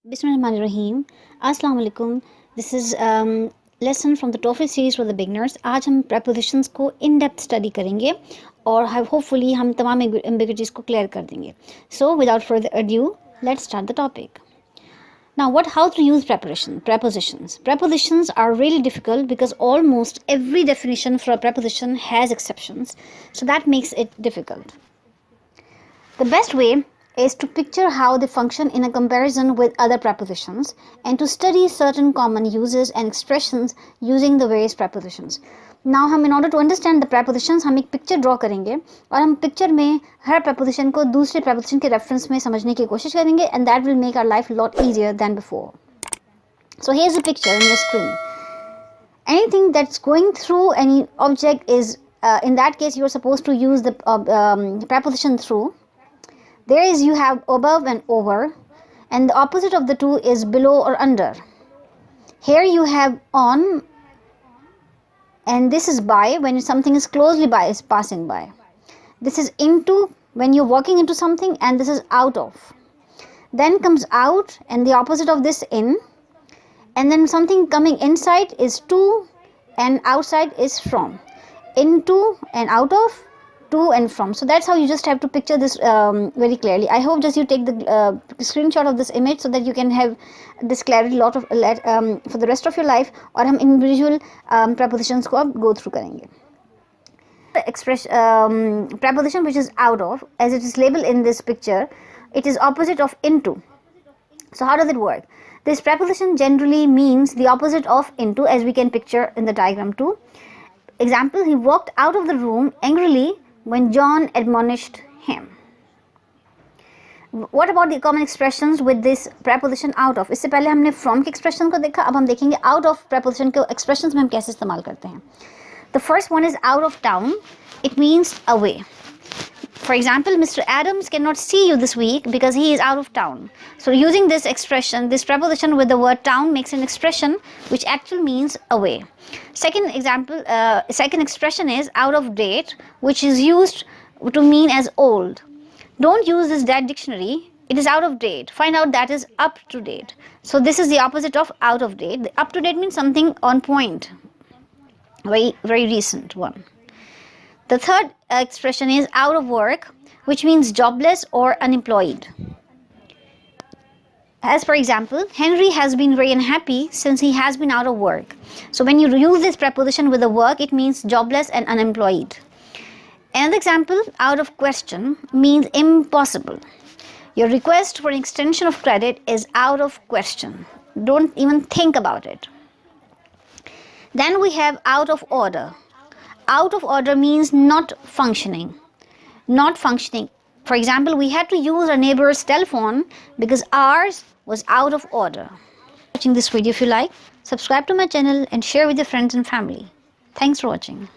Bismillahirrahmanirrahim. Assalamu alaikum. This is lesson from the TOEFL series for the beginners. आज हम prepositions को in depth study करेंगे और hopefully हम तमाम ambiguities को clear कर देंगे. So without further ado, let's start the topic. Now how to use prepositions. Prepositions are really difficult because almost every definition for a preposition has exceptions. So that makes it difficult. The best way is to picture how they function in a comparison with other prepositions and to study certain common uses and expressions using the various prepositions. Now in order to understand the prepositions हम एक picture draw करेंगे और हम picture में हर preposition को दूसरे preposition के reference में समझने की कोशिश करेंगे and that will make our life a lot easier than before. So here's a picture on your screen. Anything that's going through any object is in that case you're supposed to use the preposition through. There is you have above and over, and the opposite of the two is below or under. Here you have on, and this is by when something is closely by, is passing by. This is into when you're walking into something, and this is out of. Then comes out, and the opposite of this in, and then something coming inside is to, and outside is from. Into and out of, to and from. So that's how you just have to picture this very clearly. I hope just you take the screenshot of this image so that you can have this clarity for the rest of your life. और हम individual prepositions को अब go through करेंगे. The preposition which is out of, as it is labeled in this picture, it is opposite of into. So how does it work? This preposition generally means the opposite of into, as we can picture in the diagram too. Example, he walked out of the room angrily when John admonished him. What about the common expressions with this preposition out of? इससे पहले हमने from के expression को देखा, अब हम देखेंगे out of preposition के expressions में हम कैसे इस्तेमाल करते हैं. The first one is out of town. It means away. For example, Mr. Adams cannot see you this week because he is out of town. So using this expression, this preposition with the word town makes an expression which actually means away. Second expression is out of date, which is used to mean as old. Don't use this dead dictionary. It is out of date. Find out that is up to date. So this is the opposite of out of date. The up to date means something on point. Very, very recent one. The third expression is out of work, which means jobless or unemployed. As for example, Henry has been very unhappy since he has been out of work. So when you use this preposition with the work, it means jobless and unemployed. Another example, out of question, means impossible. Your request for an extension of credit is out of question. Don't even think about it. Then we have out of order. Out of order means not functioning. Not functioning. For example, we had to use our neighbor's telephone because ours was out of order. Watching this video, if you like, subscribe to my channel and share with your friends and family. Thanks for watching.